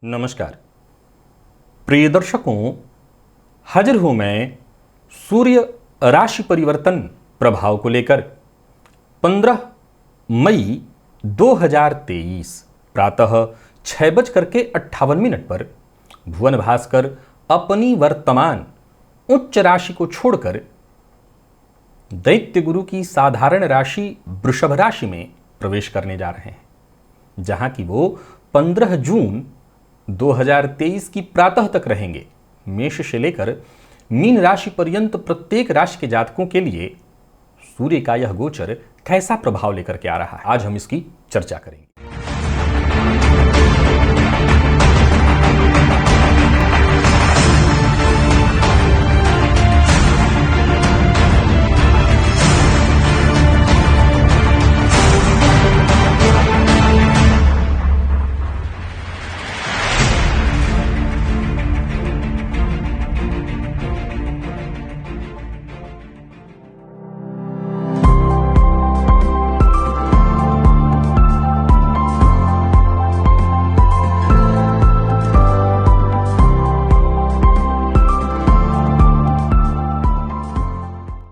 नमस्कार प्रिय दर्शकों, हाजिर हूं मैं सूर्य राशि परिवर्तन प्रभाव को लेकर 15 मई 2023 प्रातः 6:58 पर भुवन भास्कर अपनी वर्तमान उच्च राशि को छोड़कर दैत्य गुरु की साधारण राशि वृषभ राशि में प्रवेश करने जा रहे हैं, जहां की वो 15 जून 2023 की प्रातः तक रहेंगे। मेष से लेकर मीन राशि पर्यंत प्रत्येक राशि के जातकों के लिए सूर्य का यह गोचर कैसा प्रभाव लेकर के आ रहा है, आज हम इसकी चर्चा करेंगे।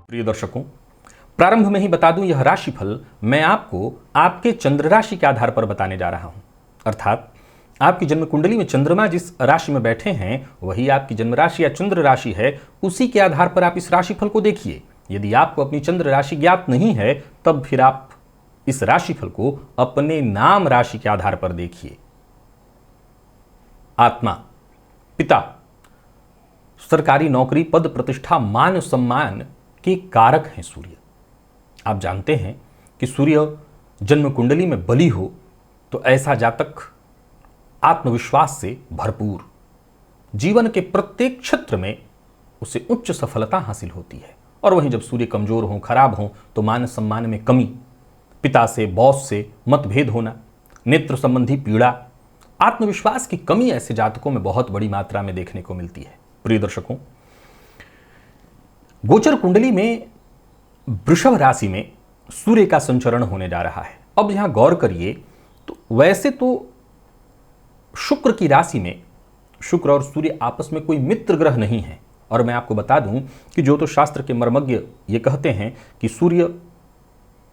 प्रिय दर्शकों, प्रारंभ में ही बता दूं, यह राशिफल मैं आपको आपके चंद्र राशि के आधार पर बताने जा रहा हूं। अर्थात आपकी जन्म कुंडली में चंद्रमा जिस राशि में बैठे हैं वही आपकी जन्म राशि या चंद्र राशि है, उसी के आधार पर आप इस राशिफल को देखिए। यदि आपको अपनी चंद्र राशि ज्ञात नहीं है तब फिर आप इस राशिफल को अपने नाम राशि के आधार पर देखिए। आत्मा, पिता, सरकारी नौकरी, पद प्रतिष्ठा, मान सम्मान के कारक हैं सूर्य। आप जानते हैं कि सूर्य जन्म कुंडली में बली हो तो ऐसा जातक आत्मविश्वास से भरपूर, जीवन के प्रत्येक क्षेत्र में उसे उच्च सफलता हासिल होती है। और वहीं जब सूर्य कमजोर हो, खराब हो तो मान सम्मान में कमी, पिता से, बॉस से मतभेद होना, नेत्र संबंधी पीड़ा, आत्मविश्वास की कमी ऐसे जातकों में बहुत बड़ी मात्रा में देखने को मिलती है। प्रिय दर्शकों, गोचर कुंडली में वृषभ राशि में सूर्य का संचरण होने जा रहा है। अब यहां गौर करिए तो वैसे तो शुक्र की राशि में शुक्र और सूर्य आपस में कोई मित्र ग्रह नहीं है। और मैं आपको बता दूं कि ज्योतिष शास्त्र के मर्मज्ञ ये कहते हैं कि सूर्य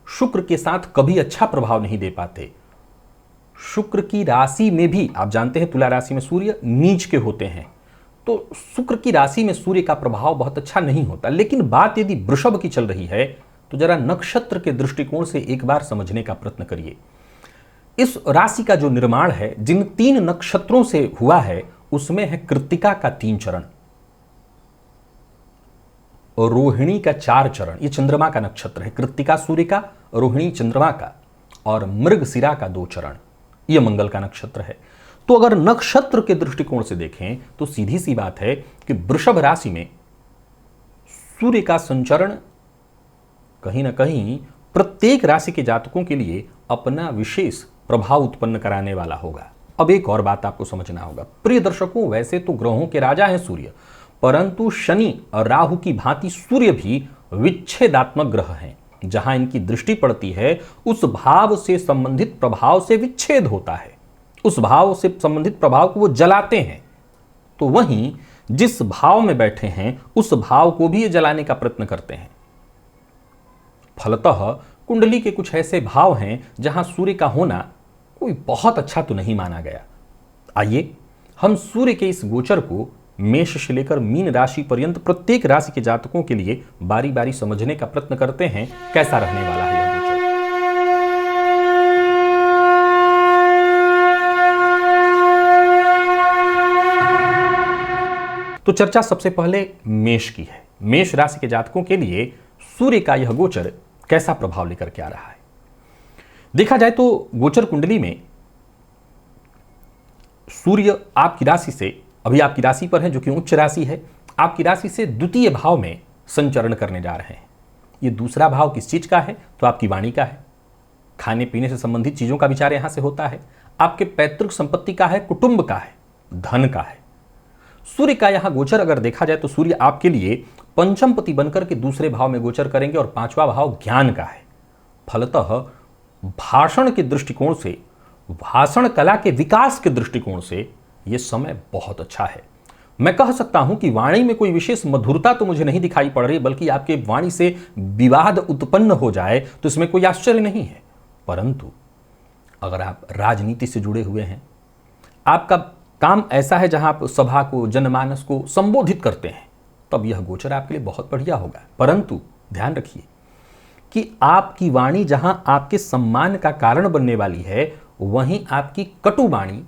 शुक्र के साथ कभी अच्छा प्रभाव नहीं दे पाते। शुक्र की राशि में भी आप जानते हैं तुला राशि में सूर्य नीच के होते हैं, तो शुक्र की राशि में सूर्य का प्रभाव बहुत अच्छा नहीं होता। लेकिन बात यदि वृषभ की चल रही है तो जरा नक्षत्र के दृष्टिकोण से एक बार समझने का प्रयत्न करिए। इस राशि का जो निर्माण है जिन 3 नक्षत्रों से हुआ है उसमें है कृत्तिका का 3 चरण, रोहिणी का 4 चरण, ये चंद्रमा का नक्षत्र है। कृत्तिका सूर्य का, रोहिणी चंद्रमा का और मृगशिरा का 2 चरण, यह मंगल का नक्षत्र है। तो अगर नक्षत्र के दृष्टिकोण से देखें तो सीधी सी बात है कि वृषभ राशि में सूर्य का संचरण कहीं ना कहीं प्रत्येक राशि के जातकों के लिए अपना विशेष प्रभाव उत्पन्न कराने वाला होगा। अब एक और बात आपको समझना होगा प्रिय दर्शकों, वैसे तो ग्रहों के राजा हैं सूर्य, परंतु शनि और राहु की भांति सूर्य भी विच्छेदात्मक ग्रह हैं। जहां इनकी दृष्टि पड़ती है उस भाव से संबंधित प्रभाव से विच्छेद होता है, उस भाव से संबंधित प्रभाव को वो जलाते हैं। तो वहीं जिस भाव में बैठे हैं उस भाव को भी ये जलाने का प्रयत्न करते हैं। फलतः कुंडली के कुछ ऐसे भाव हैं जहां सूर्य का होना कोई बहुत अच्छा तो नहीं माना गया। आइए हम सूर्य के इस गोचर को मेष से लेकर मीन राशि पर्यंत प्रत्येक राशि के जातकों के लिए बारी बारी समझने का प्रयत्न करते हैं, कैसा रहने वाला है यह गोचर। तो चर्चा सबसे पहले मेष की है। मेष राशि के जातकों के लिए सूर्य का यह गोचर कैसा प्रभाव लेकर के आ रहा है। देखा जाए तो गोचर कुंडली में सूर्य आपकी राशि से, अभी आपकी राशि पर है जो कि उच्च राशि है, आपकी राशि से द्वितीय भाव में संचरण करने जा रहे हैं। ये दूसरा भाव किस चीज का है तो आपकी वाणी का है, खाने पीने से संबंधित चीजों का विचार यहां से होता है, आपके पैतृक संपत्ति का है, कुटुंब का है, धन का है। सूर्य का यहां गोचर अगर देखा जाए तो सूर्य आपके लिए पंचमपति बनकर के दूसरे भाव में गोचर करेंगे और 5वां भाव ज्ञान का है। फलतः भाषण के दृष्टिकोण से, भाषण कला के विकास के दृष्टिकोण से ये समय बहुत अच्छा है। मैं कह सकता हूं कि वाणी में कोई विशेष मधुरता तो मुझे नहीं दिखाई पड़ रही, बल्कि आपके वाणी से विवाद उत्पन्न हो जाए तो इसमें कोई आश्चर्य नहीं है। परंतु अगर आप राजनीति से जुड़े हुए हैं, आपका काम ऐसा है जहां आप सभा को, जनमानस को संबोधित करते हैं, तब यह गोचर आपके लिए बहुत बढ़िया होगा। परंतु ध्यान रखिए कि आपकी वाणी जहां आपके सम्मान का कारण बनने वाली है, वहीं आपकी कटु वाणी,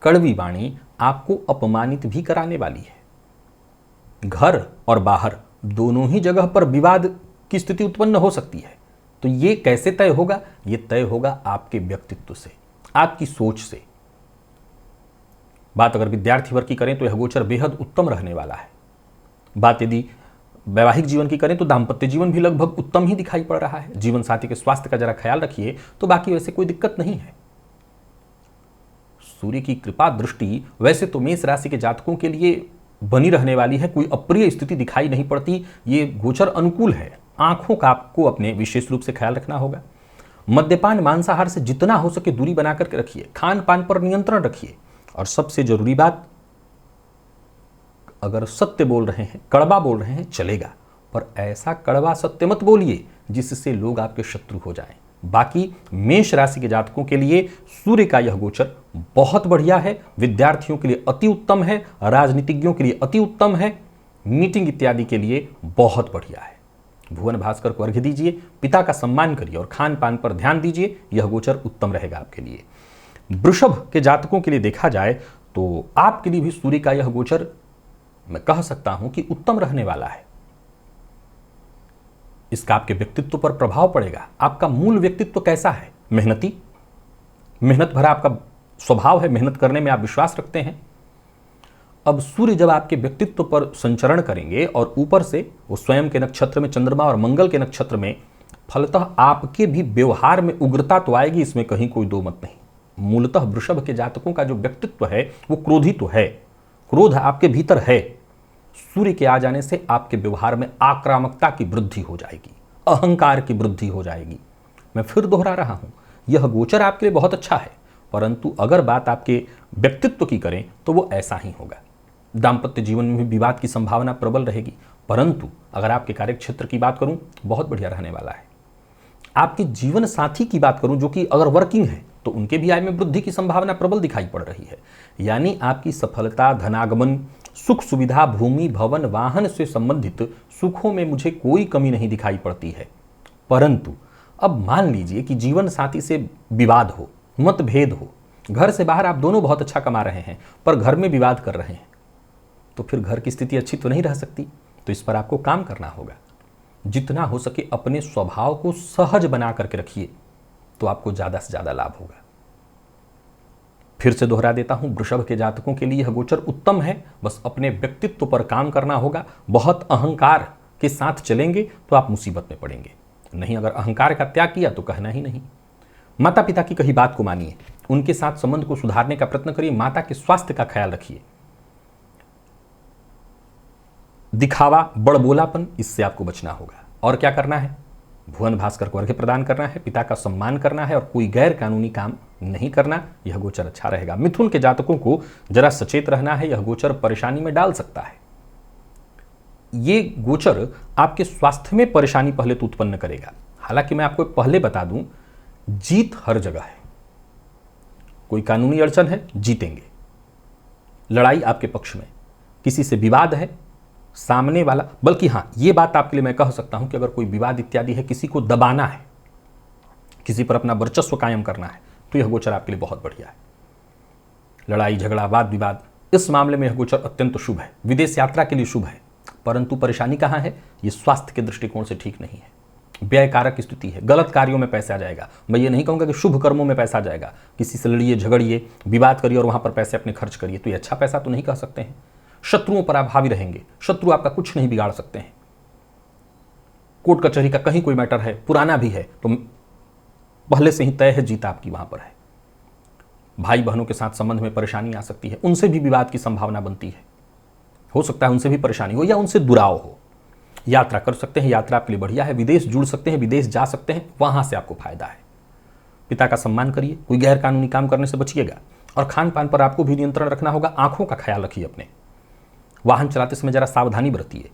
कड़वी वाणी आपको अपमानित भी कराने वाली है। घर और बाहर दोनों ही जगह पर विवाद की स्थिति उत्पन्न हो सकती है। तो ये कैसे तय होगा? ये तय होगा आपके व्यक्तित्व से, आपकी सोच से। बात अगर विद्यार्थी वर्ग की करें तो यह गोचर बेहद उत्तम रहने वाला है। बात यदि वैवाहिक जीवन की करें तो दाम्पत्य जीवन भी लगभग उत्तम ही दिखाई पड़ रहा है। जीवन साथी के स्वास्थ्य का जरा ख्याल रखिए, तो बाकी वैसे कोई दिक्कत नहीं है। सूर्य की कृपा दृष्टि वैसे तो मेष राशि के जातकों के लिए बनी रहने वाली है, कोई अप्रिय स्थिति दिखाई नहीं पड़ती। ये गोचर अनुकूल है। आंखों का आपको अपने विशेष रूप से ख्याल रखना होगा। मद्यपान, मांसाहार से जितना हो सके दूरी बना करके रखिए। खान पान पर नियंत्रण रखिए। और सबसे जरूरी बात, अगर सत्य बोल रहे हैं, कड़वा बोल रहे हैं, चलेगा, पर ऐसा कड़वा सत्य मत बोलिए जिससे लोग आपके शत्रु हो जाएं। बाकी मेष राशि के जातकों के लिए सूर्य का यह गोचर बहुत बढ़िया है। विद्यार्थियों के लिए अति उत्तम है, राजनीतिज्ञों के लिए अति उत्तम है, मीटिंग इत्यादि के लिए बहुत बढ़िया है। भुवन भास्कर को अर्घ्य दीजिए, पिता का सम्मान करिए और खान पान पर ध्यान दीजिए। यह गोचर उत्तम रहेगा आपके लिए। वृषभ के जातकों के लिए देखा जाए तो आपके लिए भी सूर्य का यह गोचर मैं कह सकता हूं कि उत्तम रहने वाला है। इसका आपके व्यक्तित्व पर प्रभाव पड़ेगा। आपका मूल व्यक्तित्व कैसा है? मेहनती, मेहनत भरा आपका स्वभाव है, मेहनत करने में आप विश्वास रखते हैं। अब सूर्य जब आपके व्यक्तित्व पर संचरण करेंगे और ऊपर से वो स्वयं के नक्षत्र में चंद्रमा और मंगल के नक्षत्र में, फलतः आपके भी व्यवहार में उग्रता तो आएगी, इसमें कहीं कोई दो मत नहीं। मूलतः वृषभ के जातकों का जो व्यक्तित्व है वो क्रोधी तो है, क्रोध आपके भीतर है। सूर्य के आ जाने से आपके व्यवहार में आक्रामकता की वृद्धि हो जाएगी, अहंकार की वृद्धि हो जाएगी। मैं फिर दोहरा रहा हूं, यह गोचर आपके लिए बहुत अच्छा है, परंतु अगर बात आपके व्यक्तित्व की करें तो वो ऐसा ही होगा। दाम्पत्य जीवन में भी विवाद की संभावना प्रबल रहेगी, परंतु अगर आपके कार्यक्षेत्र की बात करूं, बहुत बढ़िया रहने वाला है। आपके जीवन साथी की बात करूं, जो कि अगर वर्किंग है, तो उनके भी आय में वृद्धि की संभावना प्रबल दिखाई पड़ रही है। यानी आपकी सफलता, धनागमन, सुख सुविधा, भूमि, भवन, वाहन से संबंधित सुखों में मुझे कोई कमी नहीं दिखाई पड़ती है। परंतु अब मान लीजिए कि जीवन साथी से विवाद हो, मतभेद हो, घर से बाहर आप दोनों बहुत अच्छा कमा रहे हैं पर घर में विवाद कर रहे हैं, तो फिर घर की स्थिति अच्छी तो नहीं रह सकती। तो इस पर आपको काम करना होगा। जितना हो सके अपने स्वभाव को सहज बना करके रखिए, तो आपको ज्यादा से ज्यादा लाभ होगा। फिर से दोहरा देता हूं, वृषभ के जातकों के लिए यह गोचर उत्तम है। बस अपने व्यक्तित्व पर काम करना होगा। बहुत अहंकार के साथ चलेंगे तो आप मुसीबत में पड़ेंगे। नहीं, अगर अहंकार का त्याग किया तो कहना ही नहीं। माता पिता की कही बात को मानिए, उनके साथ संबंध को सुधारने का प्रयत्न करिए। माता के स्वास्थ्य का ख्याल रखिए। दिखावा, बड़बोलापन, इससे आपको बचना होगा। और क्या करना है? भुवन भास्कर को अर्घ्य प्रदान करना है, पिता का सम्मान करना है और कोई गैर कानूनी काम नहीं करना। यह गोचर अच्छा रहेगा। मिथुन के जातकों को जरा सचेत रहना है, यह गोचर परेशानी में डाल सकता है। ये गोचर आपके स्वास्थ्य में परेशानी पहले तो उत्पन्न करेगा। हालांकि मैं आपको पहले बता दूं, जीत हर जगह है। कोई कानूनी अड़चन है, जीतेंगे। लड़ाई आपके पक्ष में, किसी से विवाद है, सामने वाला, बल्कि हाँ, ये बात आपके लिए मैं कह सकता हूं कि अगर कोई विवाद इत्यादि है, किसी को दबाना है, किसी पर अपना वर्चस्व कायम करना है, तो यह गोचर आपके लिए बहुत बढ़िया है। लड़ाई झगड़ा, वाद विवाद, इस मामले में यह गोचर अत्यंत शुभ है। विदेश यात्रा के लिए शुभ है, परंतु परेशानी कहां है? ये स्वास्थ्य के दृष्टिकोण से ठीक नहीं है। व्यय कारक स्थिति है, गलत कार्यों में पैसा जाएगा। मैं ये नहीं कहूंगा कि शुभ कर्मों में पैसा जाएगा। किसी से लड़िए, झगड़िए, विवाद करिए और वहां पर पैसे अपने खर्च करिए, तो ये अच्छा पैसा तो नहीं कह सकते हैं। शत्रुओं पर आप हावी रहेंगे, शत्रु आपका कुछ नहीं बिगाड़ सकते हैं। कोर्ट कचहरी का कहीं कोई मैटर है, पुराना भी है, तो पहले से ही तय है, जीत आपकी वहां पर है। भाई बहनों के साथ संबंध में परेशानी आ सकती है, उनसे भी विवाद की संभावना बनती है। हो सकता है उनसे भी परेशानी हो या उनसे दुराव हो। यात्रा कर सकते हैं, यात्रा आपके लिए बढ़िया है। विदेश जुड़ सकते हैं, विदेश जा सकते हैं, वहां से आपको फायदा है। पिता का सम्मान करिए, कोई गैर कानूनी काम करने से बचिएगा। और खान पान पर आपको भी नियंत्रण रखना होगा। आंखों का ख्याल रखिए अपने, वाहन चलाते समय जरा सावधानी बरतिए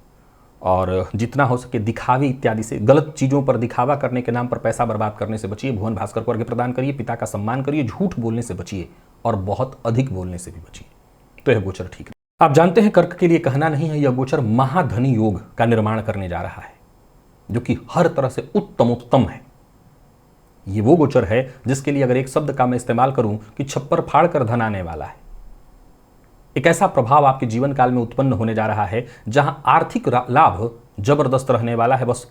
और जितना हो सके दिखावे इत्यादि से, गलत चीज़ों पर दिखावा करने के नाम पर पैसा बर्बाद करने से बचिए। भुवन भास्कर को अर्घ्य प्रदान करिए, पिता का सम्मान करिए, झूठ बोलने से बचिए और बहुत अधिक बोलने से भी बचिए। तो यह गोचर ठीक है। आप जानते हैं कर्क के लिए कहना नहीं है, यह गोचर महाधनी योग का निर्माण करने जा रहा है जो कि हर तरह से उत्तम है। ये वो गोचर है जिसके लिए अगर एक शब्द का मैं इस्तेमाल करूं कि छप्पर फाड़ कर धन आने वाला है। एक ऐसा प्रभाव आपके जीवन काल में उत्पन्न होने जा रहा है जहां आर्थिक लाभ जबरदस्त रहने वाला है। बस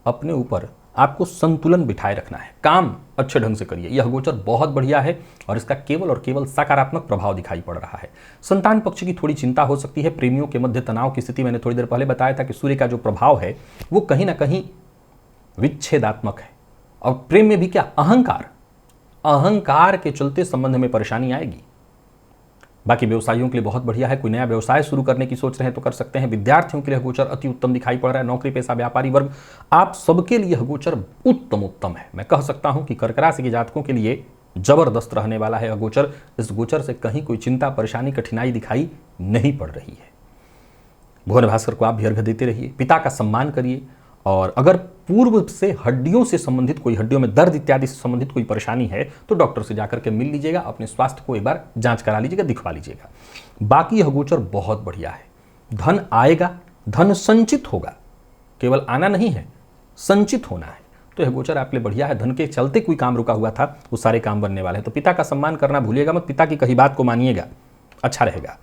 अपने ऊपर आपको संतुलन बिठाए रखना है, काम अच्छे ढंग से करिए। यह गोचर बहुत बढ़िया है और इसका केवल और केवल सकारात्मक प्रभाव दिखाई पड़ रहा है। संतान पक्ष की थोड़ी चिंता हो सकती है, प्रेमियों के मध्य तनाव की स्थिति। मैंने थोड़ी देर पहले बताया था कि सूर्य का जो प्रभाव है वो कहीं ना कहीं विच्छेदात्मक है और प्रेम में भी क्या, अहंकार के चलते संबंध में परेशानी आएगी। बाकी व्यवसायियों के लिए बहुत बढ़िया है, कोई नया व्यवसाय शुरू करने की सोच रहे हैं तो कर सकते हैं। विद्यार्थियों के लिए गोचर अति उत्तम दिखाई पड़ रहा है। नौकरी पेशा व्यापारी वर्ग, आप सबके लिए गोचर उत्तम है। मैं कह सकता हूं कि कर्क राशि के जातकों के लिए जबरदस्त रहने वाला है यह गोचर। इस गोचर से कहीं कोई चिंता, परेशानी, कठिनाई दिखाई नहीं पड़ रही है। भुवन भास्कर को आप भी अर्घ्य देते रहिए, पिता का सम्मान करिए और अगर पूर्व से हड्डियों से संबंधित कोई, हड्डियों में दर्द इत्यादि से संबंधित कोई परेशानी है तो डॉक्टर से जाकर के मिल लीजिएगा, अपने स्वास्थ्य को एक बार जांच करा लीजिएगा, दिखवा लीजिएगा। बाकी यह गोचर बहुत बढ़िया है। धन आएगा, धन संचित होगा, केवल आना नहीं है, संचित होना है। तो यह गोचर आपके लिए बढ़िया है। धन के चलते कोई काम रुका हुआ था वो सारे काम बनने वाले हैं। तो पिता का सम्मान करना भूलिएगा मत, पिता की कही बात को मानिएगा, अच्छा रहेगा।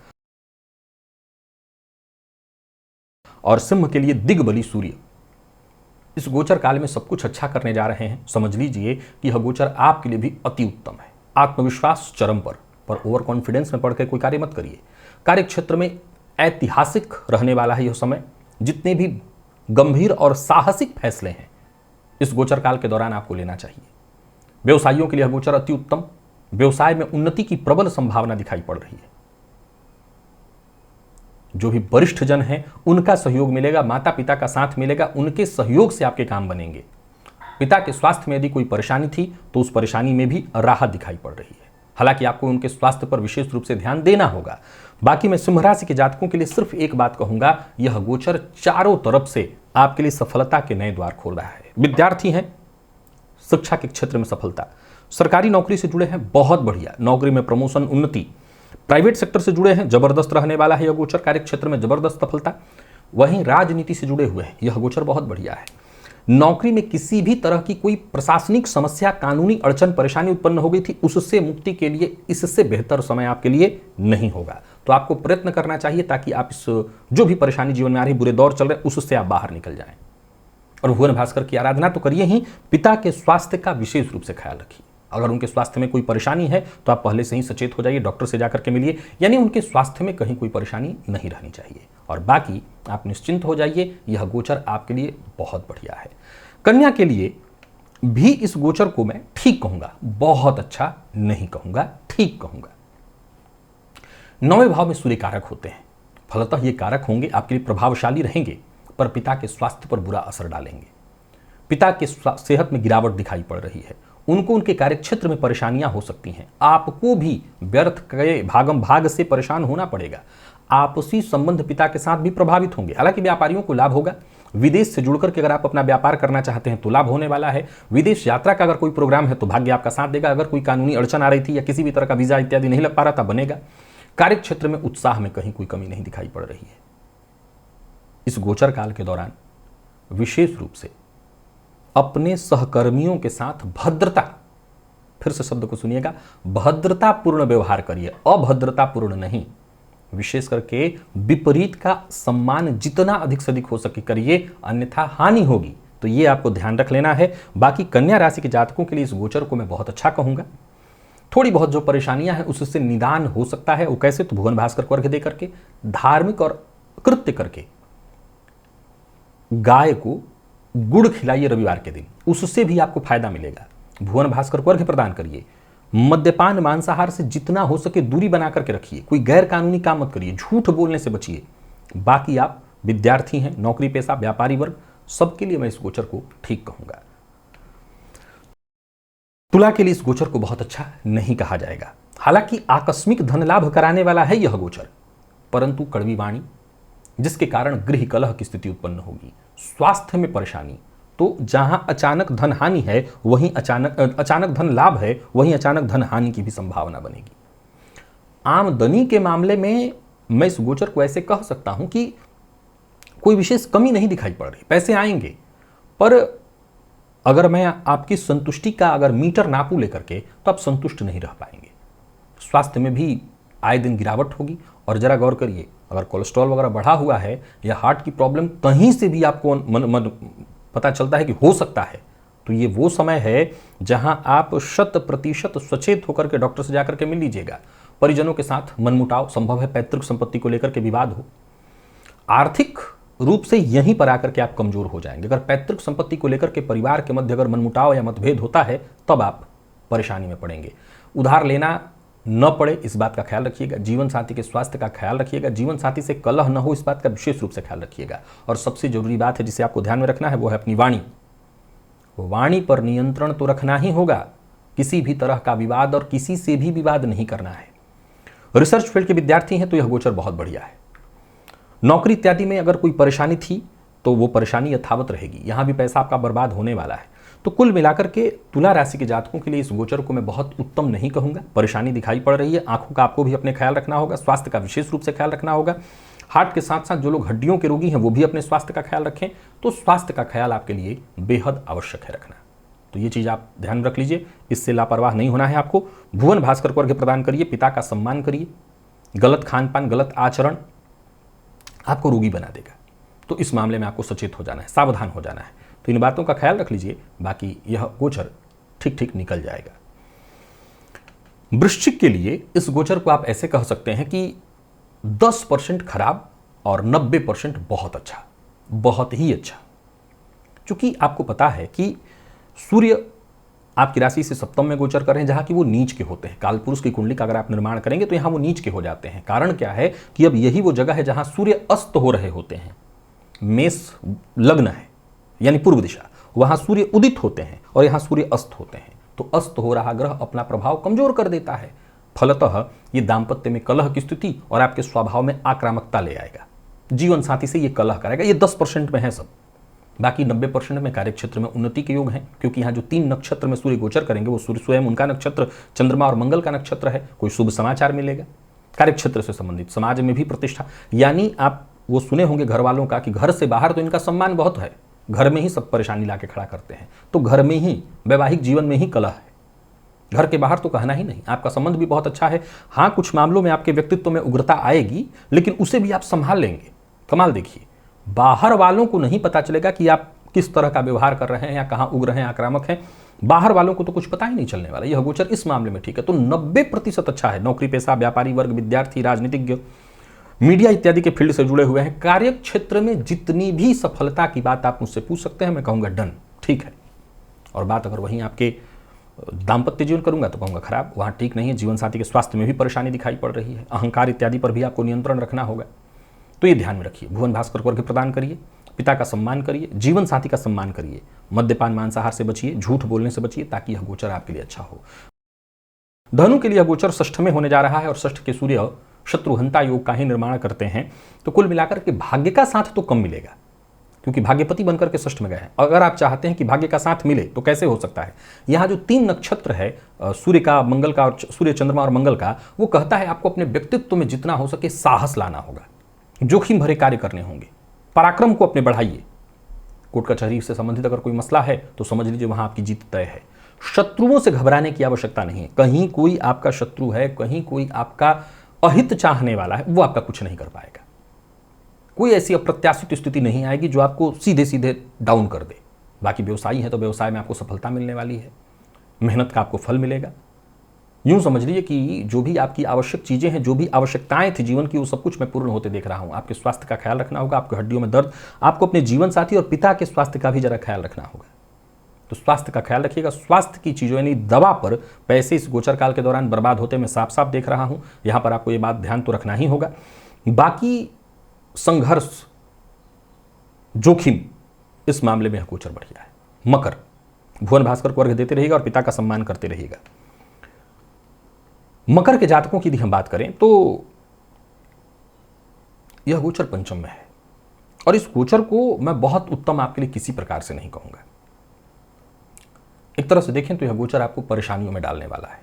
और सिंह के लिए दिग्बली सूर्य इस गोचर काल में सब कुछ अच्छा करने जा रहे हैं। समझ लीजिए कि यह गोचर आपके लिए भी अति उत्तम है। आत्मविश्वास चरम पर ओवर कॉन्फिडेंस में पड़कर कोई कार्य मत करिए। कार्य क्षेत्र में ऐतिहासिक रहने वाला है यह समय। जितने भी गंभीर और साहसिक फैसले हैं इस गोचर काल के दौरान आपको लेना चाहिए। व्यवसायियों के लिए यह गोचर अति उत्तम, व्यवसाय में उन्नति की प्रबल संभावना दिखाई पड़ रही है। जो भी वरिष्ठ जन हैं उनका सहयोग मिलेगा, माता पिता का साथ मिलेगा, उनके सहयोग से आपके काम बनेंगे। पिता के स्वास्थ्य में यदि कोई परेशानी थी तो उस परेशानी में भी राहत दिखाई पड़ रही है। हालांकि आपको उनके स्वास्थ्य पर विशेष रूप से ध्यान देना होगा। बाकी मैं सिंह राशि के जातकों के लिए सिर्फ एक बात कहूंगा, यह गोचर चारों तरफ से आपके लिए सफलता के नए द्वार खोल रहा है। विद्यार्थी हैं, शिक्षा के क्षेत्र में सफलता, सरकारी नौकरी से जुड़े हैं, बहुत बढ़िया, नौकरी में प्रमोशन, उन्नति, प्राइवेट सेक्टर से जुड़े हैं, जबरदस्त रहने वाला है यह गोचर, कार्य क्षेत्र में जबरदस्त सफलता। वहीं राजनीति से जुड़े हुए हैं, यह गोचर बहुत बढ़िया है। नौकरी में किसी भी तरह की कोई प्रशासनिक समस्या, कानूनी अड़चन, परेशानी उत्पन्न हो गई थी, उससे मुक्ति के लिए इससे बेहतर समय आपके लिए नहीं होगा। तो आपको प्रयत्न करना चाहिए ताकि आप इस जो भी परेशानी जीवन में आ रही, बुरे दौर चल रहे, उससे आप बाहर निकल जाएं। और भुवन भास्कर की आराधना तो करिए ही, पिता के स्वास्थ्य का विशेष रूप से ख्याल रखिए। अगर उनके स्वास्थ्य में कोई परेशानी है तो आप पहले से ही सचेत हो जाइए, डॉक्टर से जाकर के मिलिए, यानी उनके स्वास्थ्य में कहीं कोई परेशानी नहीं रहनी चाहिए। और बाकी आप निश्चिंत हो जाइए, यह गोचर आपके लिए बहुत बढ़िया है। कन्या के लिए भी इस गोचर को मैं ठीक कहूंगा, बहुत अच्छा नहीं कहूंगा, ठीक कहूंगा। 9वें भाव में सूर्य कारक होते हैं, फलतः ये कारक होंगे आपके लिए प्रभावशाली रहेंगे, पर पिता के स्वास्थ्य पर बुरा असर डालेंगे। पिता के सेहत में गिरावट दिखाई पड़ रही है, उनको उनके कार्यक्षेत्र में परेशानियां हो सकती हैं। आपको भी व्यर्थ के भागम भाग से परेशान होना पड़ेगा। आपसी संबंध पिता के साथ भी प्रभावित होंगे। हालांकि व्यापारियों को लाभ होगा। विदेश से जुड़कर के अगर आप अपना व्यापार करना चाहते हैं तो लाभ होने वाला है। विदेश यात्रा का अगर कोई प्रोग्राम है तो भाग्य आपका साथ देगा। अगर कोई कानूनी अड़चन आ रही थी या किसी भी तरह का वीजा इत्यादि नहीं लग पा रहा था, बनेगा। कार्य क्षेत्र में उत्साह में कहीं कोई कमी नहीं दिखाई पड़ रही है। इस गोचर काल के दौरान विशेष रूप से अपने सहकर्मियों के साथ भद्रता, फिर से शब्द को सुनिएगा, भद्रतापूर्ण व्यवहार करिए, अभद्रतापूर्ण नहीं। विशेष करके विपरीत का सम्मान जितना अधिक से अधिक हो सके करिए, अन्यथा हानि होगी। तो ये आपको ध्यान रख लेना है। बाकी कन्या राशि के जातकों के लिए इस गोचर को मैं बहुत अच्छा कहूंगा। थोड़ी बहुत जो परेशानियां हैं उससे निदान हो सकता है। वो कैसे? तो भुवन भास्कर को अर्घ्य दे करके, धार्मिक और कृत्य करके, गाय को गुड़ खिलाइए रविवार के दिन, उससे भी आपको फायदा मिलेगा। भुवन भास्कर को अर्घ्य प्रदान करिए। मद्यपान, मांसाहार से जितना हो सके दूरी बना करके रखिए। कोई गैर कानूनी काम मत करिए, झूठ बोलने से बचिए। बाकी आप विद्यार्थी हैं, नौकरी पेशा, व्यापारी वर्ग, सबके लिए मैं इस गोचर को ठीक कहूंगा। तुला के लिए इस गोचर को बहुत अच्छा नहीं कहा जाएगा। हालांकि आकस्मिक धन लाभ कराने वाला है यह गोचर, परंतु कड़वी वाणी जिसके कारण गृह कलह की स्थिति उत्पन्न होगी, स्वास्थ्य में परेशानी, तो जहां अचानक धन हानि है वहीं अचानक धन लाभ है, वहीं अचानक धन हानि की भी संभावना बनेगी। आमदनी के मामले में मैं इस गोचर को ऐसे कह सकता हूं कि कोई विशेष कमी नहीं दिखाई पड़ रही, पैसे आएंगे, पर अगर मैं आपकी संतुष्टि का अगर मीटर नापू लेकर के, तो आप संतुष्ट नहीं रह पाएंगे। स्वास्थ्य में भी आए दिन गिरावट होगी। और जरा गौर करिए, अगर कोलेस्ट्रॉल वगैरह बढ़ा हुआ है या हार्ट की प्रॉब्लम कहीं से भी आपको पता चलता है कि हो सकता है, तो ये वो समय है जहां आप 100% सचेत होकर के डॉक्टर से जाकर के मिल लीजिएगा। परिजनों के साथ मनमुटाव संभव है, पैतृक संपत्ति को लेकर के विवाद हो, आर्थिक रूप से यहीं पर आकर के आप कमजोर हो जाएंगे। अगर पैतृक संपत्ति को लेकर के परिवार के मध्य अगर मनमुटाव या मतभेद होता है, तब आप परेशानी में पड़ेंगे। उधार लेना न पड़े, इस बात का ख्याल रखिएगा। जीवन साथी के स्वास्थ्य का ख्याल रखिएगा। जीवन साथी से कलह न हो, इस बात का विशेष रूप से ख्याल रखिएगा। और सबसे जरूरी बात है जिसे आपको ध्यान में रखना है, वो है अपनी वाणी। वाणी पर नियंत्रण तो रखना ही होगा। किसी भी तरह का विवाद और किसी से भी विवाद नहीं करना है। रिसर्च फील्ड के विद्यार्थी हैं तो यह गोचर बहुत बढ़िया है। नौकरी इत्यादि में अगर कोई परेशानी थी तो वो परेशानी यथावत रहेगी। यहां भी पैसा आपका बर्बाद होने वाला है। तो कुल मिलाकर के तुला राशि के जातकों के लिए इस गोचर को मैं बहुत उत्तम नहीं कहूंगा। परेशानी दिखाई पड़ रही है, आंखों का आपको भी अपने ख्याल रखना होगा, स्वास्थ्य का विशेष रूप से ख्याल रखना होगा। हार्ट के साथ साथ जो लोग हड्डियों के रोगी हैं वो भी अपने स्वास्थ्य का ख्याल रखें। तो स्वास्थ्य का ख्याल आपके लिए बेहद आवश्यक है रखना। तो ये चीज आप ध्यान रख लीजिए, इससे लापरवाह नहीं होना है आपको। भुवन भास्कर को अर्घ्य प्रदान करिए, पिता का सम्मान करिए। गलत खान पान, गलत आचरण आपको रोगी बना देगा। तो इस मामले में आपको सचेत हो जाना है, सावधान हो जाना है। तो इन बातों का ख्याल रख लीजिए, बाकी यह गोचर ठीक ठीक निकल जाएगा। वृश्चिक के लिए इस गोचर को आप ऐसे कह सकते हैं कि 10% खराब और 90% बहुत अच्छा, बहुत ही अच्छा। क्योंकि आपको पता है कि सूर्य आपकी राशि से सप्तम में गोचर कर रहे हैं, जहां कि वो नीच के होते हैं। कालपुरुष की कुंडली का अगर आप निर्माण करेंगे तो यहां वो नीच के हो जाते हैं। कारण क्या है कि अब यही वो जगह है जहां सूर्य अस्त हो रहे होते हैं। मेष लग्न है यानी पूर्व दिशा, वहां सूर्य उदित होते हैं और यहां सूर्य अस्त होते हैं। तो अस्त हो रहा ग्रह अपना प्रभाव कमजोर कर देता है। फलतः ये दांपत्य में कलह की स्थिति और आपके स्वभाव में आक्रामकता ले आएगा। जीवन साथी से ये कलह करेगा। ये 10% में है सब, बाकी 90% में कार्यक्षेत्र में उन्नति के योग हैं। क्योंकि यहाँ जो 3 नक्षत्र में सूर्य गोचर करेंगे वो सूर्य स्वयं उनका नक्षत्र, चंद्रमा और मंगल का नक्षत्र है। कोई शुभ समाचार मिलेगा, कार्यक्षेत्र से संबंधित, समाज में भी प्रतिष्ठा। यानी आप वो सुने होंगे घर वालों का कि घर से बाहर तो इनका सम्मान बहुत है, घर में ही सब परेशानी ला के खड़ा करते हैं। तो घर में ही, वैवाहिक जीवन में ही कलह है, घर के बाहर तो कहना ही नहीं। आपका संबंध भी बहुत अच्छा है। हाँ, कुछ मामलों में आपके व्यक्तित्व में उग्रता आएगी, लेकिन उसे भी आप संभाल लेंगे। कमाल देखिए, बाहर वालों को नहीं पता चलेगा कि आप किस तरह का व्यवहार कर रहे हैं या कहाँ उग्र हैं, आक्रामक हैं। बाहर वालों को तो कुछ पता ही नहीं चलने वाला। यह गोचर इस मामले में ठीक है। तो 90% अच्छा है। नौकरी पेशा, व्यापारी वर्ग, विद्यार्थी, राजनीतिज्ञ, मीडिया इत्यादि के फील्ड से जुड़े हुए हैं, कार्य क्षेत्र में जितनी भी सफलता की बात आप मुझसे पूछ सकते हैं, मैं कहूंगा डन, ठीक है। और बात अगर वहीं आपके दाम्पत्य जीवन करूंगा तो कहूंगा खराब, वहां ठीक नहीं है। जीवन साथी के स्वास्थ्य में भी परेशानी दिखाई पड़ रही है। अहंकार इत्यादि पर भी आपको नियंत्रण रखना होगा। तो ये ध्यान में रखिए। भुवन भास्कर को अर्घ्य प्रदान करिए, पिता का सम्मान करिए, जीवन साथी का सम्मान करिए, मद्यपान मांसाहार से बचिए, झूठ बोलने से बचिए, ताकि यह गोचर आपके लिए अच्छा हो। धनु के लिए गोचर षष्ठ में होने जा रहा है और षष्ठ के सूर्य शत्रुहंता योग का ही निर्माण करते हैं। तो कुल मिलाकर के भाग्य का साथ तो कम मिलेगा, क्योंकि भाग्यपति बनकर के षष्ठ में गए हैं। अगर आप चाहते हैं कि भाग्य का साथ मिले तो कैसे हो सकता है, यहां जो 3 नक्षत्र है, सूर्य का, मंगल का, और सूर्य, चंद्रमा और मंगल का, वो कहता है आपको अपने व्यक्तित्व में जितना हो सके साहस लाना होगा, जोखिम भरे कार्य करने होंगे, पराक्रम को अपने बढ़ाइए। कोर्ट कचहरी से संबंधित अगर कोई मसला है तो समझ लीजिए वहां आपकी जीत तय है। शत्रुओं से घबराने की आवश्यकता नहीं है। कहीं कोई आपका शत्रु है, कहीं कोई आपका अहित चाहने वाला है, वो आपका कुछ नहीं कर पाएगा। कोई ऐसी अप्रत्याशित स्थिति नहीं आएगी जो आपको सीधे सीधे डाउन कर दे। बाकी व्यवसायी है तो व्यवसाय में आपको सफलता मिलने वाली है, मेहनत का आपको फल मिलेगा। यूं समझ लीजिए कि जो भी आपकी आवश्यक चीजें हैं, जो भी आवश्यकताएं थी जीवन की, वो सब कुछ मैं पूर्ण होते देख रहा हूं। आपके स्वास्थ्य का ख्याल रखना होगा, आपके हड्डियों में दर्द, आपको अपने जीवन साथी और पिता के स्वास्थ्य का भी जरा ख्याल रखना होगा। तो स्वास्थ्य का ख्याल रखिएगा। स्वास्थ्य की चीजों यानी दवा पर पैसे इस गोचर काल के दौरान बर्बाद होते मैं साफ साफ देख रहा हूं। यहां पर आपको ये बात ध्यान तो रखना ही होगा। बाकी संघर्ष, जोखिम, इस मामले में यह गोचर बढ़िया है। मकर, भुवन भास्कर को अर्घ्य देते रहिएगा और पिता का सम्मान करते रहिएगा। मकर के जातकों की यदि हम बात करें तो यह गोचर पंचम में है और इस गोचर को मैं बहुत उत्तम आपके लिए किसी प्रकार से नहीं कहूंगा। एक तरह से देखें तो यह गोचर आपको परेशानियों में डालने वाला है।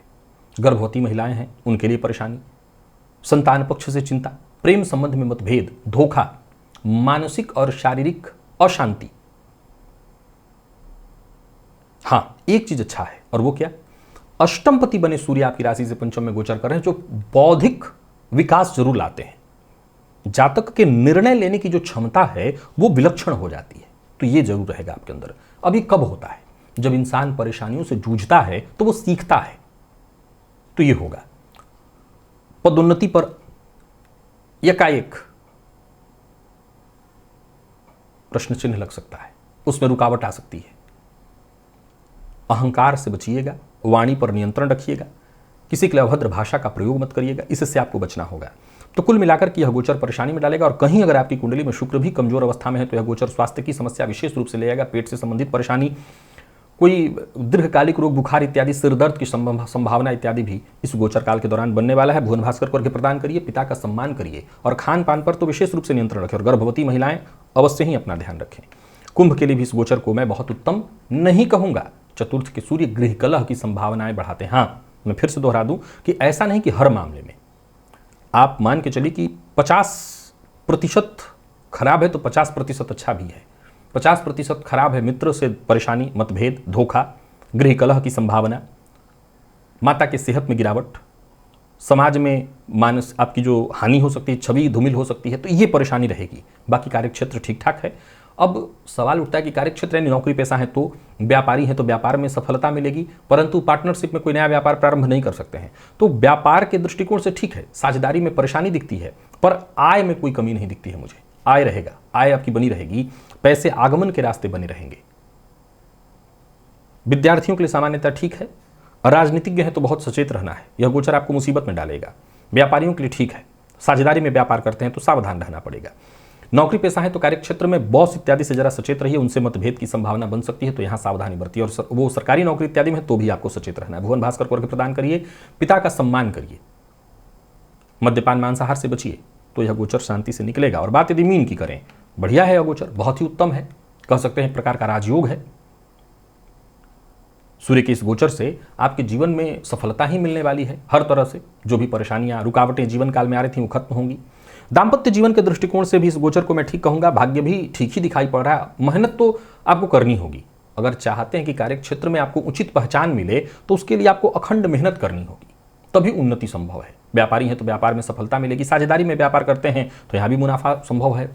गर्भवती महिलाएं हैं उनके लिए परेशानी, संतान पक्ष से चिंता, प्रेम संबंध में मतभेद, धोखा, मानसिक और शारीरिक अशांति। हां, एक चीज अच्छा है और वो क्या, अष्टमपति बने सूर्य आपकी राशि से पंचम में गोचर कर रहे हैं, जो बौद्धिक विकास जरूर लाते हैं। जातक के निर्णय लेने की जो क्षमता है वो विलक्षण हो जाती है, तो ये जरूर रहेगा आपके अंदर। अभी कब होता है, जब इंसान परेशानियों से जूझता है तो वो सीखता है, तो ये होगा। पदोन्नति पर एकाएक प्रश्न चिन्ह लग सकता है, उसमें रुकावट आ सकती है। अहंकार से बचिएगा, वाणी पर नियंत्रण रखिएगा, किसी के लिए अभद्र भाषा का प्रयोग मत करिएगा, इससे आपको बचना होगा। तो कुल मिलाकर के यह गोचर परेशानी में डालेगा और कहीं अगर आपकी कुंडली में शुक्र भी कमजोर अवस्था में है तो यह गोचर स्वास्थ्य की समस्या विशेष रूप से ले आएगा। पेट से संबंधित परेशानी, कोई दीर्घकालिक रोग, बुखार इत्यादि, सिर दर्द की संभावना इत्यादि भी इस गोचर काल के दौरान बनने वाला है। भुवन भास्कर को अर्घ्य प्रदान करिए, पिता का सम्मान करिए और खान पान पर तो विशेष रूप से नियंत्रण रखें और गर्भवती महिलाएं अवश्य ही अपना ध्यान रखें। कुंभ के लिए भी इस गोचर को मैं बहुत उत्तम नहीं कहूंगा। चतुर्थ के सूर्य गृह कलह की संभावनाएं बढ़ाते हैं। हाँ, मैं फिर से दोहरा दूं कि ऐसा नहीं कि हर मामले में आप मान के चलिए कि 50% खराब है तो 50% अच्छा भी है। 50% खराब है मित्र से परेशानी, मतभेद, धोखा, गृह कलह की संभावना, माता की सेहत में गिरावट, समाज में मानस आपकी जो हानि हो सकती है, छवि धूमिल हो सकती है, तो ये परेशानी रहेगी। बाकी कार्यक्षेत्र ठीक ठाक है। अब सवाल उठता है कि कार्यक्षेत्र यानी नौकरी पेशा है तो व्यापारी है तो व्यापार में सफलता मिलेगी, परंतु पार्टनरशिप में कोई नया व्यापार प्रारंभ नहीं कर सकते हैं, तो व्यापार के दृष्टिकोण से ठीक है। साझेदारी में परेशानी दिखती है पर आय में कोई कमी नहीं दिखती है मुझे। आय रहेगा, आय आपकी बनी रहेगी, पैसे आगमन के रास्ते बने रहेंगे। विद्यार्थियों के लिए सामान्यतः ठीक है। राजनीतिज्ञ है तो बहुत सचेत रहना है, यह गोचर आपको मुसीबत में डालेगा। व्यापारियों के लिए ठीक है। साझेदारी में व्यापार करते हैं तो सावधान रहना पड़ेगा। नौकरी पेशा है तो कार्यक्षेत्र में बॉस इत्यादि से जरा सचेत रहिए, उनसे मतभेद की संभावना बन सकती है, तो यहां सावधानी बरतिए। और वो सरकारी नौकरी इत्यादि में तो भी आपको सचेत रहना है। भुवन भास्कर को अर्घ्य प्रदान करिए, पिता का सम्मान करिए, मद्यपान मांसाहार से बचिए, तो यह गोचर शांति से निकलेगा। और बात यदि मीन की करें, बढ़िया है, यह गोचर बहुत ही उत्तम है, कह सकते हैं एक प्रकार का राजयोग है। सूर्य के इस गोचर से आपके जीवन में सफलता ही मिलने वाली है। हर तरह से जो भी परेशानियां, रुकावटें जीवन काल में आ रही थी वो खत्म होंगी। दाम्पत्य जीवन के दृष्टिकोण से भी इस गोचर को मैं ठीक कहूंगा। भाग्य भी ठीक ही दिखाई पड़ रहा है। मेहनत तो आपको करनी होगी। अगर चाहते हैं कि कार्यक्षेत्र में आपको उचित पहचान मिले तो उसके लिए आपको अखंड मेहनत करनी होगी, तभी उन्नति संभव है। व्यापारी हैं तो व्यापार में सफलता मिलेगी। साझेदारी में व्यापार करते हैं तो यहाँ भी मुनाफा संभव है।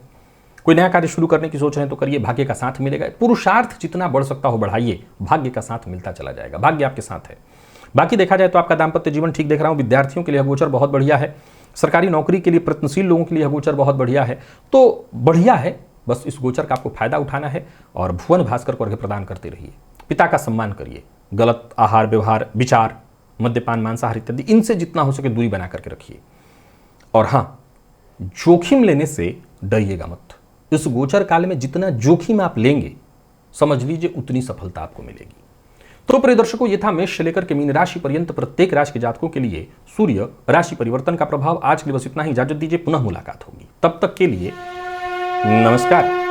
कोई नया कार्य शुरू करने की सोच रहे हैं तो करिए, भाग्य का साथ मिलेगा। पुरुषार्थ जितना बढ़ सकता हो बढ़ाइए, भाग्य का साथ मिलता चला जाएगा, भाग्य आपके साथ है। बाकी देखा जाए तो आपका दाम्पत्य जीवन ठीक देख रहा हूं। विद्यार्थियों के लिए गोचर बहुत बढ़िया है। सरकारी नौकरी के लिए प्रयत्नशील लोगों के लिए गोचर बहुत बढ़िया है। तो बढ़िया है, बस इस गोचर का आपको फायदा उठाना है और भुवन भास्कर को अर्घ्य प्रदान करते रहिए। पिता का सम्मान करिए। गलत आहार व्यवहार, विचार, मद्यपान मांसाहार इत्यादि, इनसे जितना हो सके दूरी बना करके रखिए। और हाँ, जोखिम लेने से डरिएगा मत। इस गोचर काल में जितना जोखिम आप लेंगे, समझ लीजिए उतनी सफलता आपको मिलेगी। तो प्रिय दर्शकों, ये था मेष से लेकर के मीन राशि पर्यंत प्रत्येक राशि के जातकों के लिए सूर्य राशि परिवर्तन का प्रभाव। आज के लिए बस इतना ही, इजाजत दीजिए, पुनः मुलाकात होगी। तब तक के लिए नमस्कार।